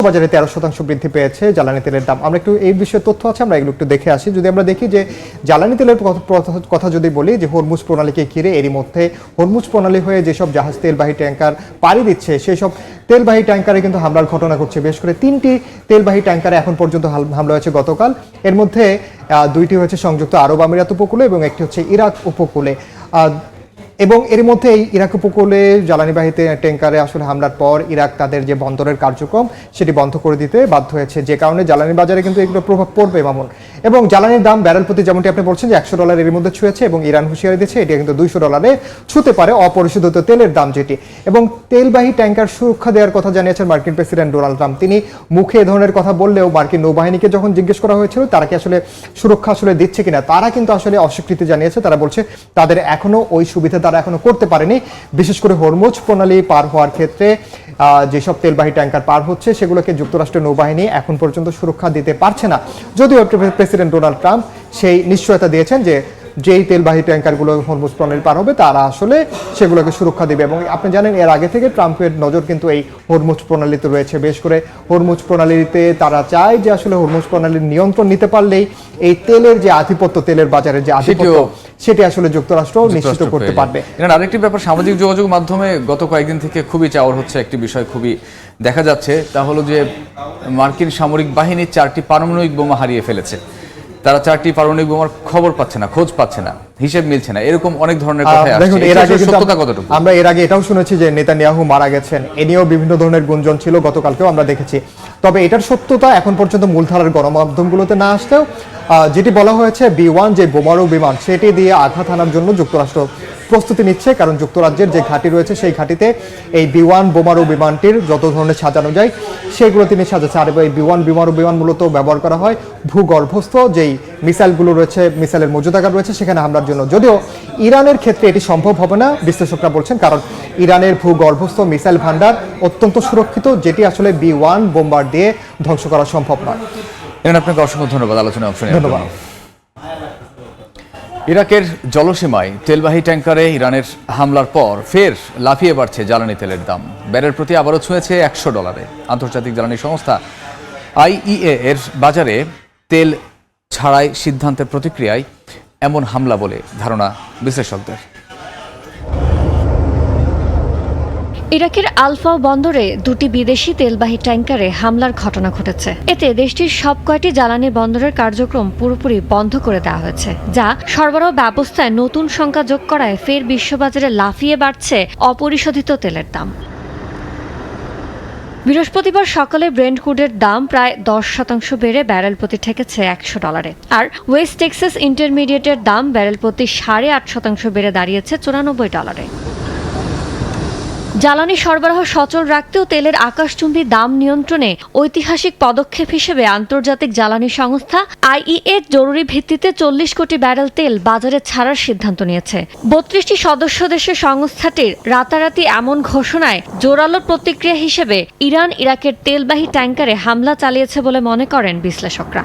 বাজারে 13% বৃদ্ধি পেয়েছে জ্বালানি তেলের দাম। আমরা একটু এই বিষয়ে তথ্য আছে, আমরা এগুলো একটু দেখে আসি। যদি আমরা দেখি যে জ্বালানি তেলের কথা যদি বলি, যে হরমুজ প্রণালীকে ঘিরে এরই মধ্যে হরমুজ প্রণালী হয়ে যেসব জাহাজ তেলবাহী ট্যাঙ্কার পাড়ি দিচ্ছে, সেই সব তেলবাহী ট্যাঙ্কারে কিন্তু হামলার ঘটনা ঘটছে। বিশেষ করে 3টি তেলবাহী ট্যাঙ্কারে এখন পর্যন্ত হামলা হয়েছে গতকাল। এর মধ্যে 2টি হয়েছে সংযুক্ত আরব আমিরাত উপকূলে এবং একটি হচ্ছে ইরাক উপকূলে। এবং এর মধ্যে এই ইরাক উপকূলে জ্বালানিবাহী ট্যাঙ্কারে আসলে হামলার পর ইরাক তাদের যে বন্দরের কার্যক্রম সেটি বন্ধ করে দিতে বাধ্য হয়েছে, যে কারণে জ্বালানি বাজারে কিন্তু এগুলো প্রভাব পড়বে মামুন। এবং জ্বালানির দাম ব্যারেল প্রতি যেমনটি আপনি বলছেন যে $100 এর মধ্যে ছুঁয়েছে, এবং ইরান হুঁশিয়ারি দিচ্ছে এটি কিন্তু $200 ছুঁতে পারে অপরিশোধিত তেলের দাম যেটি। এবং তেলবাহী ট্যাঙ্কার সুরক্ষা দেওয়ার কথা জানিয়েছেন মার্কিন প্রেসিডেন্ট ডোনাল্ড ট্রাম্প। তিনি মুখে এ ধরনের কথা বললেও মার্কিন নৌবাহিনীকে যখন জিজ্ঞেস করা হয়েছিল তারা কি আসলে সুরক্ষা আসলে দিচ্ছে কিনা, তারা কিন্তু আসলে অস্বীকৃতি জানিয়েছে। তারা বলছে তাদের এখনো ওই সুবিধা তারা এখনো করতে পারেনি। বিশেষ করে হরমুজ প্রণালী পার হওয়ার ক্ষেত্রে যেসব তেলবাহী ট্যাঙ্কার পার হচ্ছে সেগুলোকে যুক্তরাষ্ট্রের নৌবাহিনী এখন পর্যন্ত সুরক্ষা দিতে পারছে না। যদিও প্রেসিডেন্ট ডোনাল্ড ট্রাম্প সেই নিশ্চয়তা দিয়েছেন যে যেই তেলবাহী ট্যাঙ্কারগুলো হরমুজ প্রণালী পার হবে তারা আসলে সেগুলোকে সুরক্ষা দেবে। এবং আপনি জানেন এর আগে থেকে ট্রাম্পের নজর কিন্তু এই হরমুজ প্রণালীতে রয়েছে। বেশ করে হরমুজ প্রণালীতে তারা চায় যে আসলে হরমুজ প্রণালীর নিয়ন্ত্রণ নিতে পারলেই এই তেলের যে আধিপত্য, তেলের বাজারের যে আধিপত্য, সেটি আসলে যুক্তরাষ্ট্র নিশ্চিত করতে পারবে। আরেকটি ব্যাপার, সামাজিক যোগাযোগ মাধ্যমে গত কয়েকদিন থেকে খুবই চাওয়ার হচ্ছে একটি বিষয় খুবই দেখা যাচ্ছে, তা হলো যে মার্কিন সামরিক বাহিনী 4টি পারমাণবিক বোমা হারিয়ে ফেলেছে। তারা 4টি পারমাণবিক বোমার খবর পাচ্ছে না, খোঁজ পাচ্ছে না, হিসেব মিলছে না, এরকম অনেক ধরনের কথা আসছে। এর আগে সত্যতা কতটুকু? আমরা এর আগে এটাও শুনেছি যে নেতানিয়াহু মারা গেছেন, এ নিয়েও বিভিন্ন ধরনের গুঞ্জন ছিল, গতকালকেও আমরা দেখেছি। তবে এটার সত্যতা এখন পর্যন্ত মূলধারার গণমাধ্যমগুলোতে না আসলেও যেটি বলা হয়েছে B1 যে বোমারু বিমান, সেটি দিয়ে আঘাত হানার জন্য যুক্তরাষ্ট্র প্রস্তুতি নিচ্ছে। কারণ যুক্তরাজ্যের যে ঘাঁটি রয়েছে সেই ঘাঁটিতে এই B1 বোমারু বিমানটির যত ধরনের সাজানো যায় সেগুলো তিনি সাজাচ্ছে। আর এই B1 বোমারু বিমান মূলত ব্যবহার করা হয় ভূগর্ভস্থ যেই মিসাইলগুলো রয়েছে, মিসাইলের মজুদাগার রয়েছে সেখানে হামলার জন্য। যদিও ইরানের ক্ষেত্রে এটি সম্ভব হবে না বিশ্লেষকরা বলছেন, কারণ ইরানের ভূগর্ভস্থ মিসাইল ভান্ডার অত্যন্ত সুরক্ষিত, যেটি আসলে B1 বোম্বার দিয়ে ধ্বংস করা সম্ভব নয়। আপনাকে অসংখ্য ধন্যবাদ আলোচনায় অংশ নেওয়ার জন্য। ধন্যবাদ। ইরাকের জলসীমায় তেলবাহী ট্যাঙ্কারে ইরানের হামলার পর ফের লাফিয়ে বাড়ছে জ্বালানি তেলের দাম। ব্যারেল প্রতি আবারও ছুঁয়েছে $100। আন্তর্জাতিক জ্বালানি সংস্থা IEA এর বাজারে তেল ছাড়াই সিদ্ধান্তের প্রতিক্রিয়ায় এমন হামলা বলে ধারণা বিশ্লেষকদের। ইরাকের আলফা বন্দরে 2টি বিদেশি তেলবাহী ট্যাঙ্কারে হামলার ঘটনা ঘটেছে। এতে দেশটির সব কয়টি জ্বালানি বন্দরের কার্যক্রম পুরোপুরি বন্ধ করে দেওয়া হয়েছে, যা সরবরাহ ব্যবস্থায় নতুন সংখ্যা যোগ করায় ফের বিশ্ববাজারে লাফিয়ে বাড়ছে অপরিশোধিত তেলের দাম। বৃহস্পতিবার সকালে ব্রেন্ট ক্রুডের দাম প্রায় 10% বেড়ে ব্যারেল প্রতি ঠেকেছে $100, আর ওয়েস্ট টেক্সাস ইন্টারমিডিয়েটের দাম ব্যারেল প্রতি 8.5% বেড়ে দাঁড়িয়েছে $94। জ্বালানি সরবরাহ সচল রাখতেও তেলের আকাশচুম্বী দাম নিয়ন্ত্রণে ঐতিহাসিক পদক্ষেপ হিসেবে আন্তর্জাতিক জ্বালানি সংস্থা IEA জরুরি ভিত্তিতে 40 কোটি ব্যারেল তেল বাজারে ছাড়ার সিদ্ধান্ত নিয়েছে। 32টি সদস্য দেশের সংস্থাটির রাতারাতি এমন ঘোষণায় জোরালো প্রতিক্রিয়া হিসেবে ইরান ইরাকের তেলবাহী ট্যাঙ্কারে হামলা চালিয়েছে বলে মনে করেন বিশ্লেষকরা।